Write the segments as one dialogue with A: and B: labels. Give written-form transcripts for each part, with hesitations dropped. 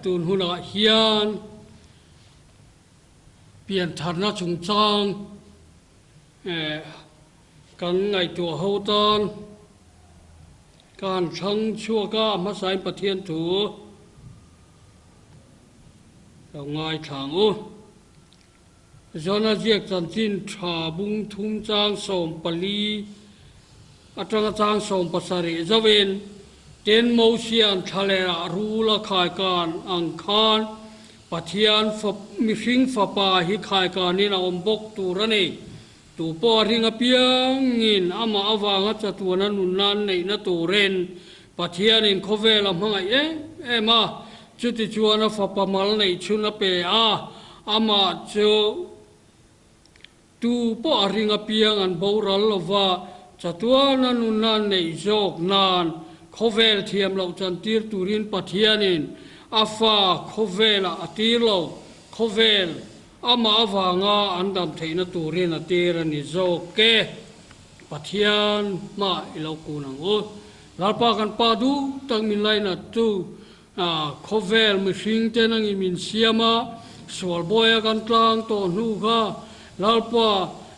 A: ตูนหุนเฮียนเปลี่ยนฐานะชุมจางกันไงตัวเฮาตอนการชังชั่วก้ามาใส่ประเทียนถูเราง่ายทางจนอาเจียกจันจินชาบุงทุมจางสมปลีอัตราจางสมปัสริจเวนเจนโมเชียนทะเลรูละขายการอังคารปะเทียนมิฟิงฝปาฮิขายการนี่เราอมบกตูระนี่ตูปอริงเปียงงินอามาอวางจัตัวนั้นนุนนันในนตูเรนปะเทียนินโคเวลมังไอมาจุดที่จวนฝปามัลในชุนเปอามาเจอตูปอริงเปียงอันบารัลลว่าจัตัวนั้นนุนนันในโจกนานโคเวลเทียมเราจันตีร์ตูรินปะเทียนินอาฟาโคเวลอตีร์เราโคเวลอามาอวางอันดำเทนตูรินอตีร์นิโจเกปะเทียนมาอิลากูนังลาปากันปาดูตั้งมินไลนัตูโคเวลมิชิงเตนังอิมินเซียมาสวลบอยกันกลางโตนูกาลาปา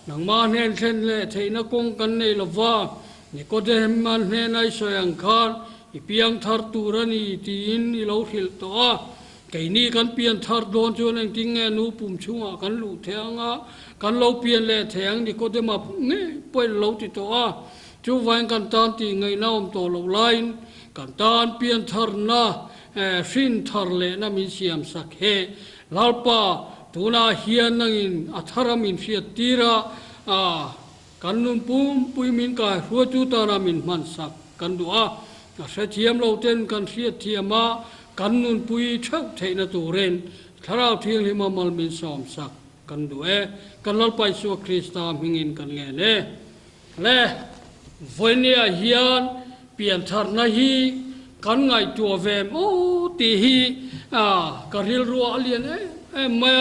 A: นังมาเนนเซนเลเทนกงกันในละวานี่ก็เดมันเนนไอสยังคานอีเปียงทาร์ตูรันีตีนอีลาวหิลตัวไก่นี่กันเปียนทาร์โดนจวนเองทิ้งเงนูปุ่มชัวกันลูเทียงกันเราเปียนเลเทียงนี่ก็เดมาเงี้ยป่วยเราติดตัวจูวันกันตานตีไงน้ำตัวเราไลน์กันตานเปียนทาร์น่าฟินทาร์เลน่ามีเสียมสักเฮลาปาตัวน่าเฮียนนั่งอินอัธรามินเฟียตีระกันนุ่มปุยมินกายหัวจูตานามินมันสักกันดูเสียเทียมเราเต้นกันเสียเทียมากันนุ่นปุยเช่าเทนตูเรนทาราเทียงหิมามัลมินสอมสักกันดูกันลัลไปสัวคริสตามหิงินกันเงเน่และวันนี้เฮียนเปลี่ยนทาร์นาฮีกันไงตัวเวมตีฮีกันริลรัวเลียนมา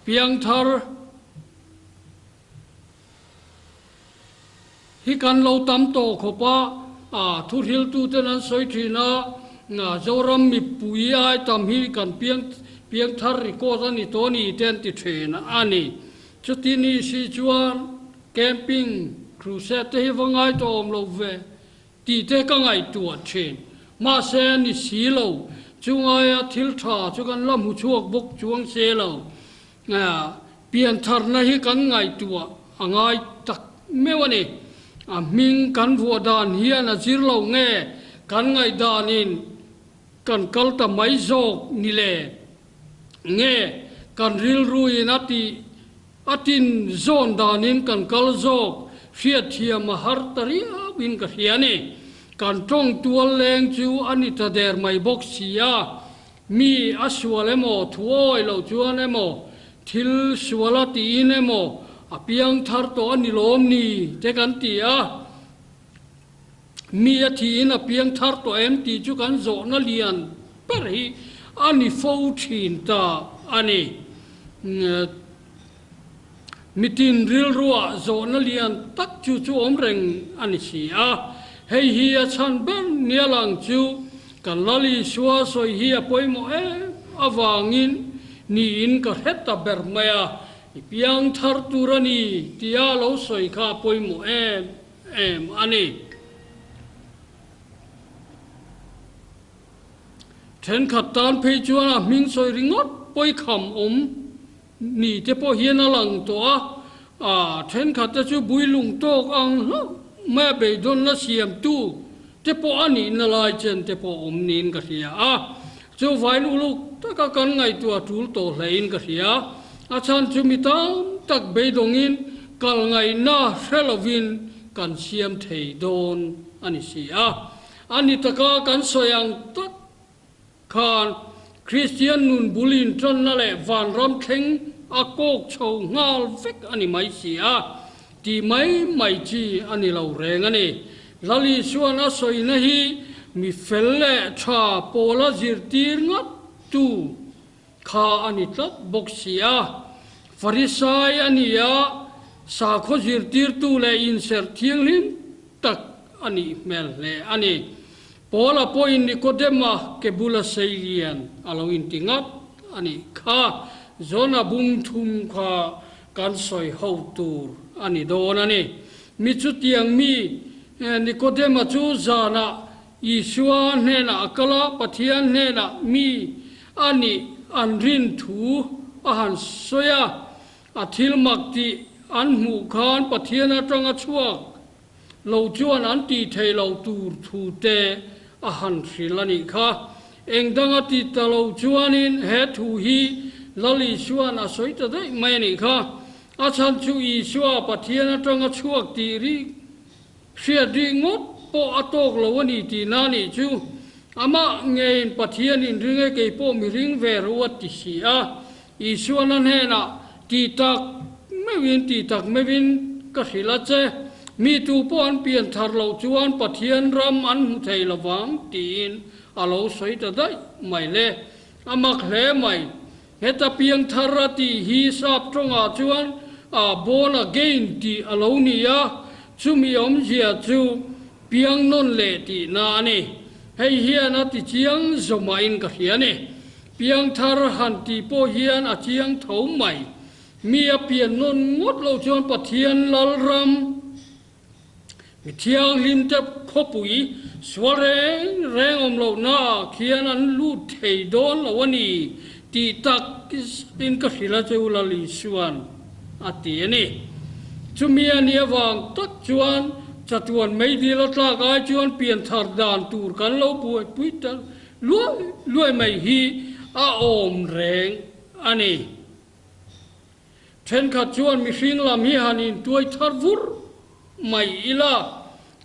A: เปียงทาร์ฮิกันเราตำโตขบทุริลตูเตนันสอยทีน่าเจ้ารัมมีปุยไอตำฮิกันเปียงทาริโกตันนี่ตัวนี้เต็นติเทนอันนี้จุดที่นี่สิจวนแคมปิ้งครูเซตเฮวังไอตัวอมโลเวตีเตกังไอตัวเชนมาเซนิสีโลจุงไอทิลทาจุกันลำหูชวกบกจวงเซโลเปลี่ยนทาร์นาฮิกันไงตัวไงตักไม่วันนี้มิงกันวัวดานเฮียนะจิรเราเงกันไงดานินกันกัลตะไม่โจกนี่แหละเงกันริลรุยนัติอตินโซนดานินกันกัลโจกเฟียเทียมหาร์ตรีบินกเฮียนี่กันจ้องตัวแรงจูอันนี้ตาเดร์ไม่บอกเสียมีอสวะเลโมทัวร์เราจวนเลโมทิลสวะลตีเลโมเปียงทาร์ตัวอันนี้ล้มนี่เจกันตีมีทีน่ะเปียงทาร์ตัวตีจุกันโจนเลียนเปรีอันนี้ฟูชินตาอันนี้มิตินริลรัวโจนเลียนตักจูอมเริงอันนี้สิเฮียชันเบนเนียลังจูกันลลีชัวสอยเฮียป่วยโมอวางินนี่อินก็เฮตตาเบอร์เมียเปียงทาร์ตูรันีที่อาเราสอยข้าป่วยโมอันนี้เช่นขัดตานเพจวนะมิงสอยริงอดป่วยคำนี่เจ้าพ่อเฮียนหลังตัวเช่นขัดจะช่วยบุยลุงโตกังแม่ไปโดนละเสียมตู้เจ้าพ่ออันนี้น่าลายเช่นเจ้าพ่อนินก็เสียเจ้าไฟนูลูกถ้ากันไงตัวทูลโตเลยนก็เสียอาจารย์จุมิตาตักเบดงอินกัลไงน่าเซลวินกันเสียมเทโดนอันนี้เสียอันนี้ตะกากันสยังตักคานคริสเตียนนุนบุลินจนนั่นแหละวันรำเข่งอากกโชว์งาลฟิกอันนี้ไม่เสียที่ไม่จีอันนี้เราแรงอันนี้ลลิชวนอาศัยนะฮีมีเฟลเล่ชาโปลาจิรตีร์งัดตูข้าอันนี้ตัดบกเสียฟาริสัยอันนี้สาขจิรตีร์ตูเลอินเสร์เทียงลินตักอันนี้เมลเลอันนี้ pola poin Nikodema ke bula seilian alo intingat ani kha zona bung thum kha kan soi hautur ani don ani mi chu tiang mi Nikodema chu zana Yeshua nena akala pathian nena mi ani anrin thu ahan soya athil makti an mu khan pathian atanga chuak lo chuan an ti thei lo tur thu te ahan thrilani kha engdanga ti talo chuanin he thu hi lali chuan a soita dai mai ni kha achan chu Yeshua pathian atanga chuak ti ri sia dingot po atok lawani ti nani chu ama ngein pathian in ringe ke po mi ring ve ruat ti sia Yeshua nan he na ti tak mewin ka hila che mi tu po an pian thar lo chuan pathian ram an mu thei lawang tin alo soi ta dai mai le amak hle mai heta piang tharati hi sap tonga chuan a born again ti alo nia chumi om zia chu piang non le ti na ni hei hian ati chiang zomain ka hiane piang thar han ti po hian a chiang tho mai mi a pian non ngot lo chuan pathian lal ram mi thiang lim te khopui sware reng om lo na khian an lu thei don lo ani ti tak in ka hila chu lali suan ati ani chumi ani awang tak chuan chatuan mei di la tla kai chuan pian thar dan tur kan lo puai puita luai mai hi a om reng ani then khat chuan mi hring lam hi hanin tuai thar vur mai ila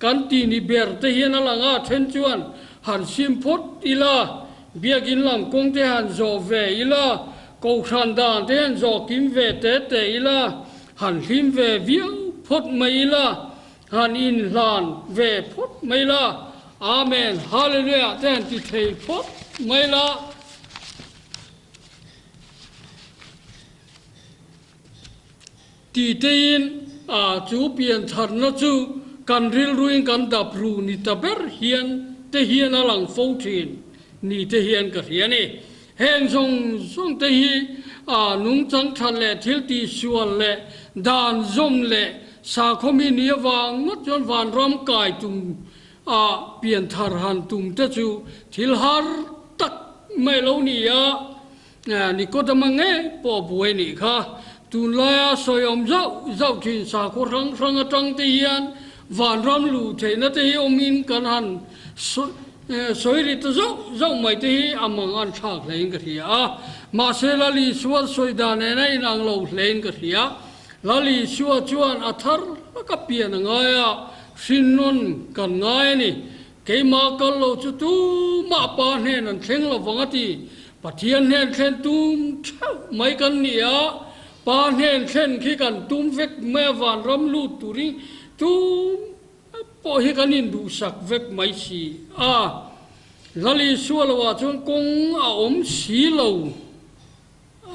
A: kan ti ni ber te hian alanga then chuan han sim phot ila biakin lam kong te han zo ve ila ko khan dan te han zo kim ve te ila han him ve viau phot mai ila han in lan ve phot mai la amen hallelujah ten ti thei phot mai la ti tein a chu pian thar na chu kan ril ruin kan dap ru ni taber hian te hian alang foutin ni te hian ka hiani heng song te hi a nung chang than le thil ti sual le dan zom le sa khomi ni wang ngot jon van ram kai tum a pian thar han tum te chu thil har tak mai lo ni ya ni ko da mange po buai ni kha tun la soyom zau thin sa ko rang atang te hian van ram lu the na te omin kan han soi ri to zau mai te hi amang an thak lein ka thia ma se la li sual soi da ne na inang lo lein ka thia la li suwa chuan athar ka pian nga ya sin non kan ngai ni ke ma kal lo chu tu ma pa ne nan thleng lo wangati pathian ne thlen tum mai kan ni ya pa ne thlen khi kan tum vek me van ram lu turi tu po hi kanin du sak vek mai si a lali sualwa chung kong a om si lo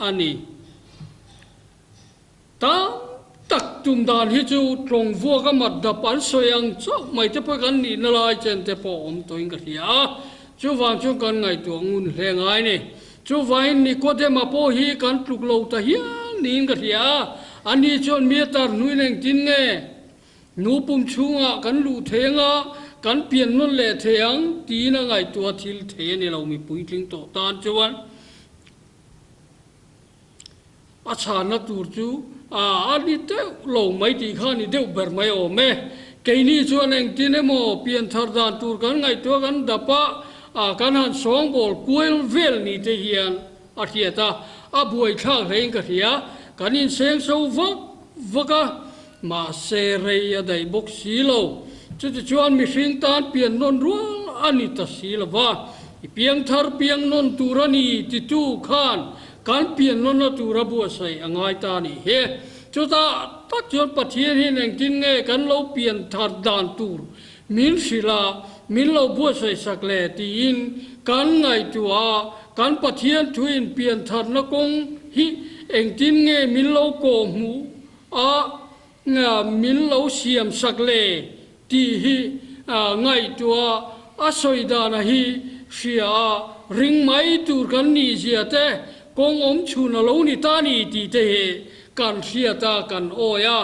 A: ani ta tak tum dan hi chu trong vua ka mat da pan soyang cho mai te pa kan ni na lai chen te po om toing ka hia chu wang chu kan ngai tu ngun hle ngai ni chu vain ni ko te ma po hi kan tluk lo ta hia ning ka hia ani chon mi tar nui neng tin nge nu pum chunga kan lu thenga kan pian non le theang ti na ngai tua thil the ni lo mi pui tling to tan chuan acha na tur chu ani te lo mai ti kha ni deu ber mai o me ke ni chuan eng tin emo pian thar dan tur kan ngai tua kan dapa kan han song bol kuel vel ni te hian a hiata a buai thak rein ka hia kan in seng so vaka ma se rei a dai bok si lo chu chuan mi hring tan pian non rual ani ta si la wa i piang thar piang non turani ti tu khan kan pian non na tura bu sai angai ta ni he chu ta tak chuan pathian hi neng tin nge kan lo pian thar dan tur min sila min lo bu sai sak le ti in kan ngai tua kan pathian thuin pian thar na kong hi eng tin nge min lo ko mu a nga min lo siam sak le ti hi ngai tua a soidana hi ria ring mai tur kan ni zia te kong om chuna lo ni ta ni ti te he kan ria ta kan oya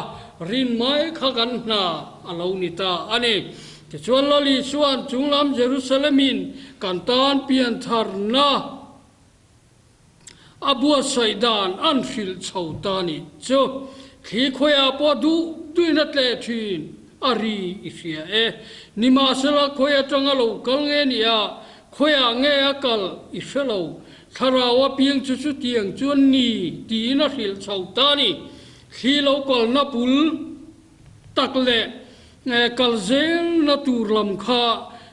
A: rin mai kha kan na alo ni ta ani ke chuan lali chuan chunglam Jerusalemin kan tan pian thar na abua soidan an fil chautani cho khi khoya po du tuinat le thin ari isia e nima sala khoya tanga lo kal nge nia khoya nge akal iselo tharawa piang chu chu tiang chuan ni ti na fil chautani khi lo kol na pul takle kal zel na tur lam kha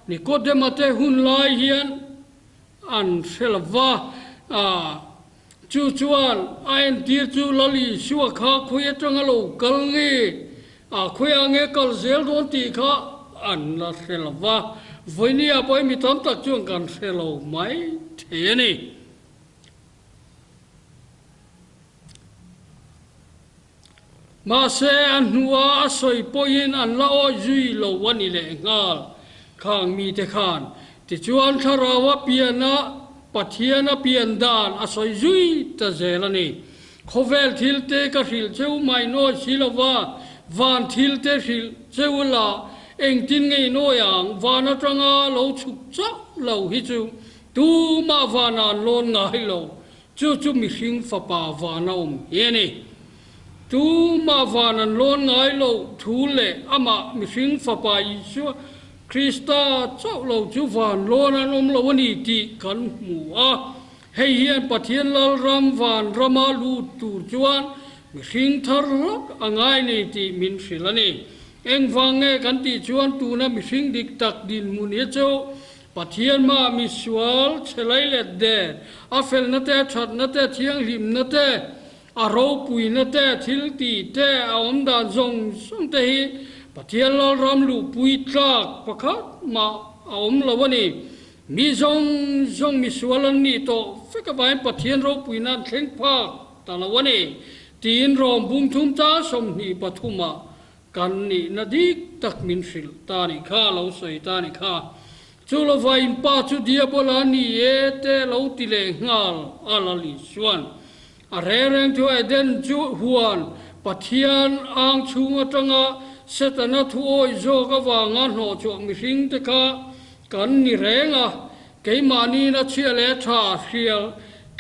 A: ni ko de mate hun lai hian an selwa chu chuan ain tir chu lali suwa kha khoya tanga lo kal nge khoya nge kal zel don ti kha an la selwa voinia poi mi tam tak chuan kan selo mai the ni ma se an nuwa soi poin an la o zui lo wani le ngal khang mi te khan ti chuan tharawa piana pathiana pian dan asoi zui ta zelani khovel thil te ka hil cheu mai no silawa van thil te hil cheula eng tin ngei no yang vana tanga lo chuk cha lo hi chu tu ma vana lon ngai lo chu chu mi hing fa pa vana yani tu ma vanan lon ngai lo thu le ama mi hing fa pa Yesu Krista chau lo chu van lon an lo ni ti kan mu a hei hian pathian lal ram van rama lu tur chuan mi hing thar lak angai ni ti min silani eng wange kan ti chuan tu na mi hing dik tak din mu ni chu pathian ma mi sual chelai le de a fel na te that na te thiang lim na te aro pui na te thil ti te om dan zong song te hi pathian lal ram lu pui tlak pakhat ma om lawani mi zong zong mi sualan ni to feka vai pathian ro pui na thleng phak ta lawani tin rom bum thum ta som ni pathuma kan ni na dik tak min sil ta ni kha lo soi ta ni kha chulo vai pa chu dia bola ni e te lo ti le ngal alali suan a reng tu eden chu huan pathian ang chunga tanga setana thu oi zo ka wanga no chu mi hing te kha kan ni renga keimani na chiale tha khial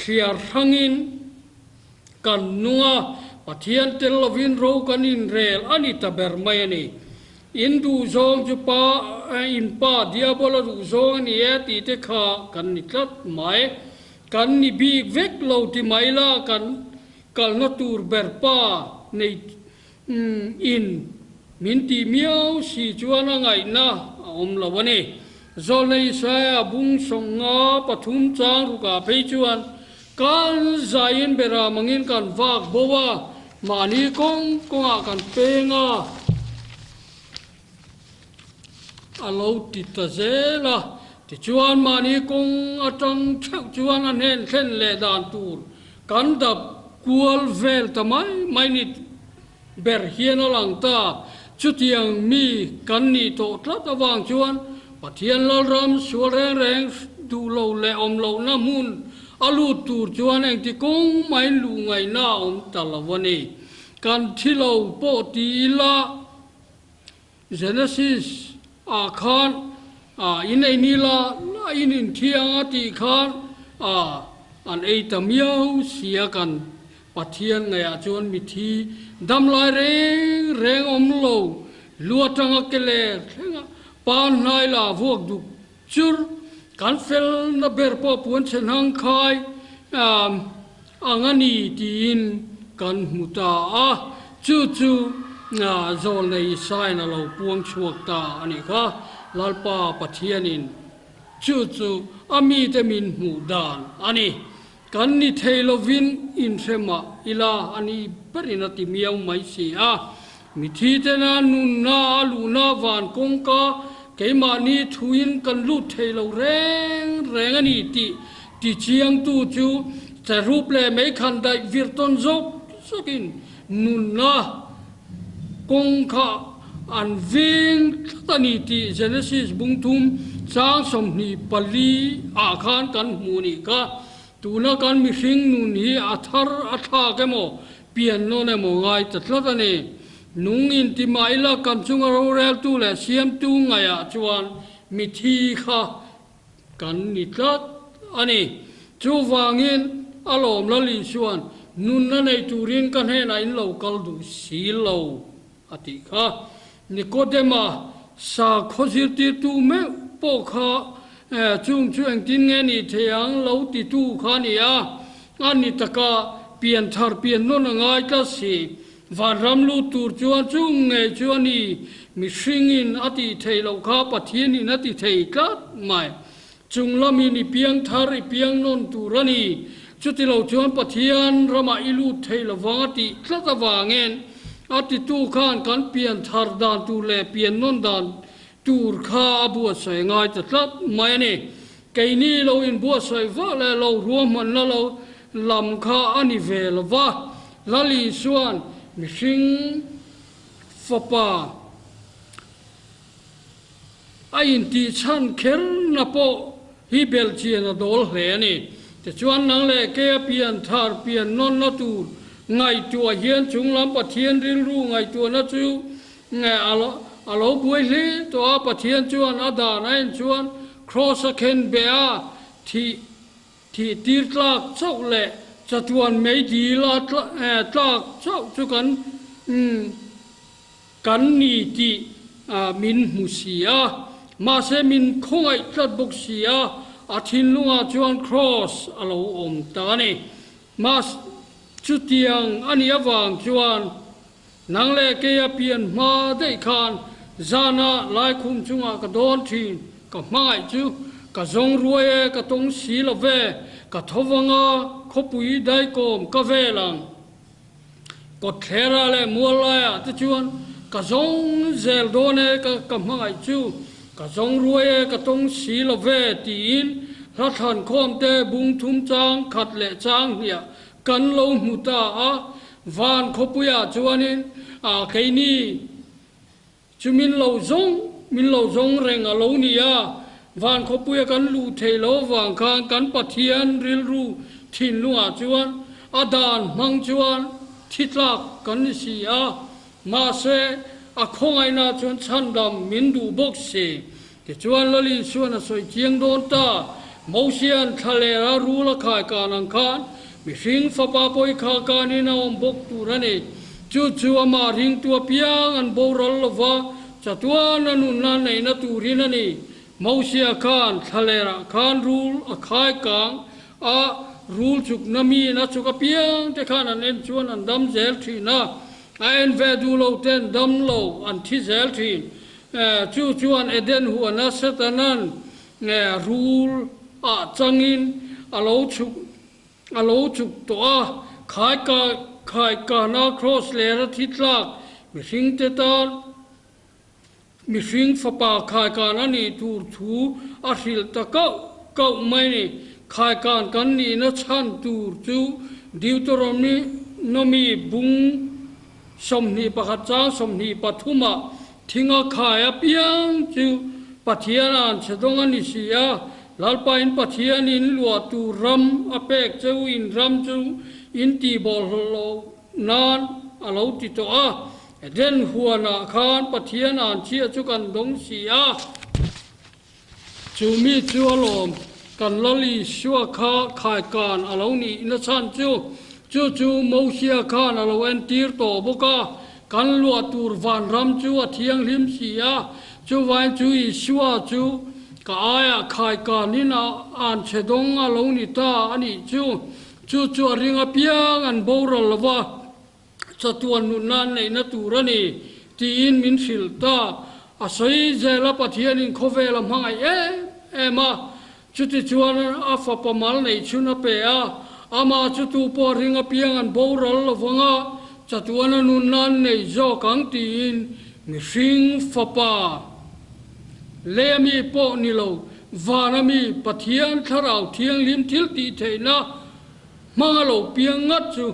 A: khiar hangin kan nuwa pathian tel lovin ro kanin rel ani taber mai ani indu zong chu pa in pa diabola du zong ni e ti te kha kan ni tlat mai kan ni bi vek lo ti mai la kan kal na tur ber pa nei in min ti miao si chuan ngai na om lawani zol nei sa bung songa pathum chang ru ka phei chuan kan zain bera mangin kan vak bowa mani kong konga kan penga alo ti ta zela ti chuan mani kong atang thau chuan an hen khen le dan tur kan dap kual vel tamai mai ni ber hian alang ta chutiang mi kan ni to tlat awang chuan pathian lal ram sual reng reng du lo le om lo na mun alu tur chuan eng ti kong mai lu ngai na om talawani kan thilo po ti la Genesis a khan in ei ni la in in thiang ti khan an ei tamiau sia kan pathian ngai a chuan mi thi dam lai reng reng om lo luatanga kele thenga pan nai la vuak du chur kan fel na ber po puan chen hang khai angani tin kan muta a chu chu zol nei sai na lo puang chuak ta ani kha lalpa pathianin chu chu ami te min mu dan ani kan ni theilovin in sema ila ani perinati miau mai si a mi thi te na nun na lu na van kong ka keima ni thuin kan lu theilo reng reng ani ti chiang tu chu ta rup le mai khan dai virton zok sakin nun na kong kha an ving tani ti Genesis bung thum จางสมนีปลีอาคารกันมูนี่ก็ตูนักกันมิสิงนุนีอัธรอัฐาเกโมเปลี่ยนโน่นโมไงตัดละตันนี่นุ่งอินติมาอิละกันจุงเราเรลตูและเสียมตูไงอะจวนมิทีค่ะกันนิทัดอันนี้จูวางินอารมณ์ละลิชวนนุนนั่นในตูรินกันให้นายเรากัลดูสีเราอติค่ะนิโคเดมาสาขจิตติตูเมปกค่ะจุงช่วงทิ้งเงินนี่เทียงเราติตูขานี่อันนี้ตะกาเปลี่ยนทาร์เปลี่ยนโน่นง่ายก็สิวันรำลูตูจวนจุงเงจวนนี่มิสิงินอติเทเราข้าปะเทียนี่นัติเทกัดไม่จุงละมีนี่เพียงทาร์เพียงโน่นตูรนี่จุดที่เราจวนปะเทียนรามาอิลูเทละวังอติละตะวังเงินอติตูขานกันเปลี่ยนทาร์ดานตูเลเปลี่ยนโน่นดานตูร์ข้าบัวใส่ง่ายแต่ละไม่เนี่ยไกนี่เราอินบัวใส่ว่าแล้วเรารวมมันแล้วเราลำข้าอันนี้เวลว่าละลีส่วนมิสิงฟปาไอ้อินที่ฉันเขียนนับฮิเบลเชียนดอลเหนี่แต่ชวนนังเล่แกเปลี่ยนทาร์เปลี่ยนนนนัตูไงตัวเฮียนจุงลำปะเทียนริลรู้ไงตัวนัจูไงอาเราบุยลีตัวปะเทียนจวนอาดานายจวนครอสเคนเบียที่ตีตากเจ้าเล่จะจวนไม่ดีละตากเจ้าจุกันนี่ที่มินมุสียมาเสมินคงไอจัดบุกเสียอาทินลุงอาจวนครอสอาเราอมตานี่มาจุดยังอันนี้วางจวนนังเล่เกียเปลี่ยนมาได้ขานจานาลายคุมจุงกระโดนทีกับไม้จูกับจงรวยกับตรงสีละเวกับทวังขบุยได้กอมกับเวลังก็เทระเลยมัวลายที่จวนกับจงเซลโดนกับไม้จูกับจงรวยกับตรงสีละเวตีนรัฐานคอมเตบุงทุมจางขัดเละจางเนี่ยกันลงมุตาวานขบุยจวนินใครนี่จุมินเหล่าจงเร่งเหล่านี้วันขบุยกันลูเทโลวางคางกันปะเทียนริลรูทินลัวจวนอาดานมังจวนทิตลักกันสีมาเสคงไอนาจวนชันดำมินดูบกเสที่จวนละลิชวนสวยเจียงโดนตาโมเชียนทะเลรารูละขายการอังคารมิสิงฟปาปอยขาการนินาอมบกตูรันเอจู่ๆมาริงตัวเปียงอันโบราณละว่าจะตัวนันนุนนันในนัตูรินันนี่มาวเสียคานทะเลระคานรูลขายกางรูลจุกนามีนัจุกเปียงแต่ขานันเอ็นชวนอันดำเซลทีนะอันเวดูโลเทนดำโลอันที่เซลทีจู่ๆอันเอเดนหัวนัสตันันรูลจังอินอโลจุกตัวขายกานาครอสเลระทิตลักมิสิงเตตามิสิงฟปาขายการอันนี้ทูทูอาศิลตะเก้าไม่นี่ขายการกันนี่นัชันตูจูดิวตรมนี้นมีบุงสมนีปะขัดจางสมนีปทุมะทิ้งขายเปียงจูปะเทียนันเสดงอันนี้เสียลาลปาอินปะเทียนินลัวตูรำอเปกจูอินรำจูอินตีบอลโลนานอาลาติโตเดินหัวนาคานปะเทียนานเชียจุกันดงเสียจูมีจัวลมกันลลีชัวข้าขายการอาลานี้นัชันจูโมเชียคานอาลาเวนตีร์โตบุกากันลัวตูรวันรำจูเทียงลิมเสียจูวันจูอิชัวจูกายขายการนี่นาอันเชดงอาลานี้ตาอันนี้จู่ริงเปียงอันโบราณละว่าจะตัวนุนนันในนัตูรันีที่อินมินสิลตาอาศัยเจลปะเทียนินโคเวลมังไอมาจุดที่ชวนอาฟปมาลในชุนเปียอามาจุดตัวปอริงเปียงอันโบราณละวังจะตัวนุนนันในจอกังที่อินมิสิงฟปาเลมีปอนิโลวานามีปะเทียนทาราวเทียงลิมทิลตีเทนะมังโลเปียงงัดจู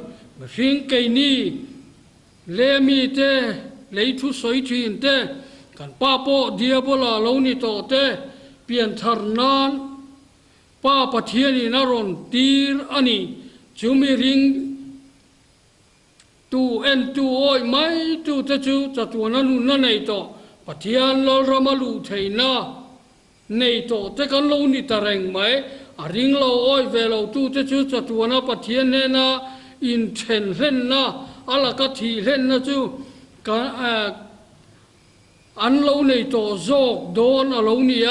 A: ริงไกนี่เลมีเตเลทุสอยทีนเตกันป้าโปเดียบลาโลนิโตเต เปลี่ยนทารนานป้าปะเทียนีนารอนตีร์อันนี้จูมีริงตูเอ็นตูโอยไม่ตูจะจูจัตัวนั้นนั่นในต่อปะเทียนลอรามาลูเทน่าในต่อแต่กันเรานี่ตะแรงไหมริงเราโอยเวลาตูจะจูจัตัวนั้นปะเทียนเนน่าอินเทนเล่นนะอะไรก็ทีเล่นนะจูกันอันเราในต่อโจกโดนเราเนี่ย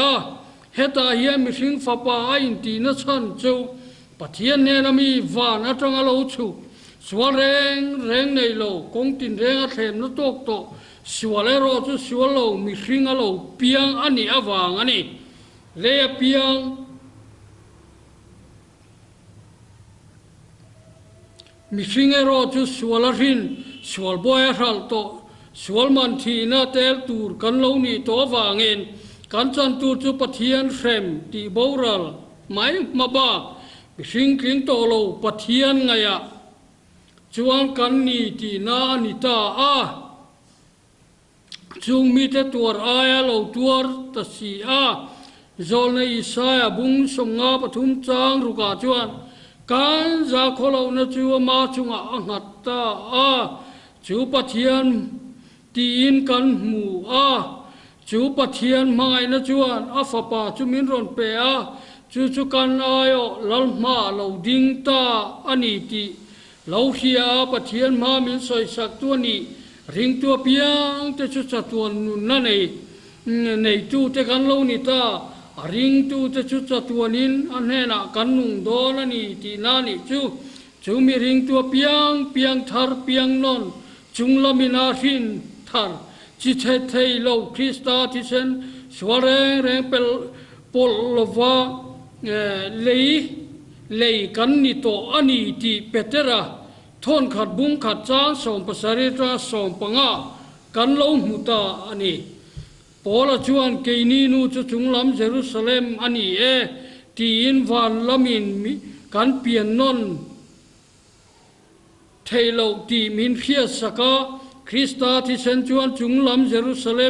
A: เฮตาเฮียมิสิงฟ้าป่าอินตีนัชันจูปะเทียนเนน่ามีวานะจังเราจูสวเรงในโลกงตินเรงอาเทมนตกโตสวเลโรจูสวโลมิสิงโลเปียงอันนี้อวางอันนี้เลียเปียงมิสิงโรจูสวลรินสวลบอยรัลโตสวลมันทีนาเตลตูร์กันโลนี่โตวางเงินกันจันตูร์จูปะเทียนเฟมตีโบรัลไม่มาบ้ามิสิงคลิงโตโลปะเทียนไงอะจวนกันนี่ที่นานิตาจุงมีแต่ตัวอายเราตัวตัดสีจอลในอิสายบุงสงาปทุมจางรุกาจวนกันจะขเราเนจัวมาจุงหัตตาจูปะเทียนตีอินกันหมู่จูปะเทียนมังไงเนจวนฟ้าป่าจุมินรอนเปียจูกันอายลัลมาเราดิ้งตาอันนี้ที่เราเฮียปะเทียนมามินสอยสักตัวนี้ริงตัวเปียงแต่ชุดสักตัวนุ่นนั่นในตู้แต่กันเรานี่ตาริงตู้แต่ชุดสักตัวนี้อันนี้นะกันนุ่งโดนนี่ที่นั่นนี่จูมีริงตัวเปียงทาร์เปียงนนจุงลามินารินทาร์จิตเทยเราคริสตาที่เซนสวรเรงเปลปลลวาเลยกันนี่โตอันนี้ที่เปเตระทนขัดบุ้งขัดจ้างส่งภาษาริตาส่งปังกันเล่ามุตาอันนี้พอละจวนเกนีนูจะถึงลำเยรูซาเล็มอันนี้ที่อินวันลามินกันเปลี่ยนนนเทโลที่มินเพียสกาคริสตาที่เซนจวนถึงลำเยรูซาเล็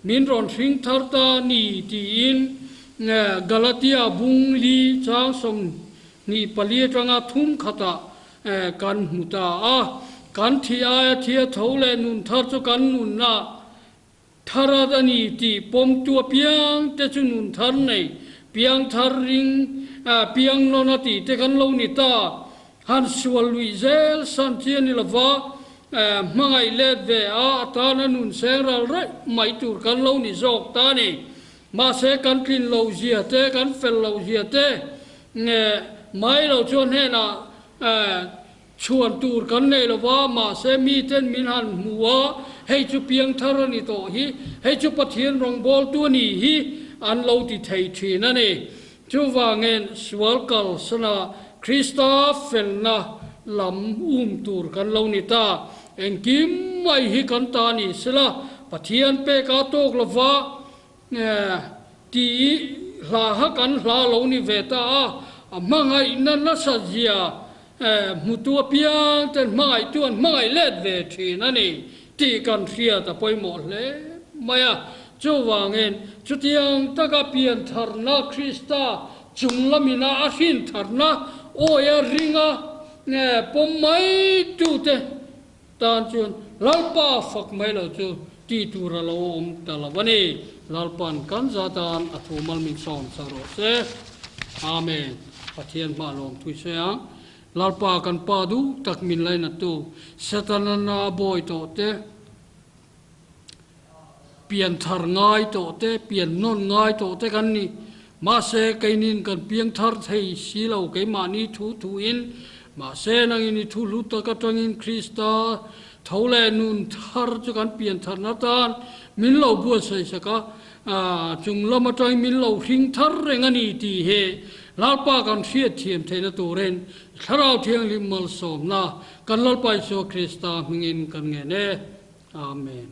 A: มินรอนสิงทาร์ตานี่ที่อินกาลาติอาบุงลีจ้างส่งนี่ปลีจังอาทุ่มขัดกันมุตากันที่ที่เท่าเลนุนทาร์จุกันนุนนะทาราดานีที่ปมตัวเปียงแต่จุนุนทาร์ในเปียงทาร์ริงเปียงนนติแต่กันโลนิตาฮันสวลลุยเซลสันเทียนิลวามังไอเลดเวตานันุนเซงรัลไรไม่ตูกันโลนิจอกตานีมาเสกันกินโลเจียเตกันเฟลโลเจียเตไม่เราชวนให้นะชวนตูร์กันในละว่ามาเสมีเต้นมินหันหัวให้จุเปียงทารณิโตฮีให้จุปะเทียนรองบอลตัวนี้ฮีอันเราติดไทยทีนั่นเองจูว่าเงินสวลกัลสนาคริสตาเฟลนะลำตูร์กันเรานิตาเองกิมไม่ฮิกันตานี่สละปะเทียนเปกาโตกละว่าที่ลาหักันลาเรานี่เวตามังไงนั่นน่ะสัจญามุตัวเปียงแต่มังไงตัวมังไงเล็ดเวทีนั่นนี่ที่กันเสียแต่ไปหมดเลยไม่จูว่าเงินจุดยังตะกเปียนทาร์นาคริสตาจุงลามินาอาชินทาร์นาโอ้ยริงผมไม่ดูเตตานจวนลาป้าฝักไม่ละจูที่ตัวเราแต่ละวันนี้ลาปันกันจาตานอัฐมัลมิงซอนสารเสอาเมนปะเทียนมาลงทุยเสียงลาปากันปาดูตักมินไลนัตูเสตนานาบอยโตเตเปลี่ยนทาร์ง่ายโตเตเปลี่ยนนนง่ายโตเตกันนี่มาเสกนินกันเพียงทาร์ไทยสีเหล่าเกมานี่ทูอินมาเสนังอินทูลุตกะตังอินคริสตาเท่าแลนุนทาร์จุกันเปลี่ยนทาร์นาตานมินเหล่าบัวใส่สกะจุงละมาใจมินเหล่าหิงทาร์เรงนี่ตีเฮลาปากันเสียเทียมเทนตัวเรนคราวเทียงลิมมัลสมนากันลาไปโซคริสตามิงินกันเงเนอาเมน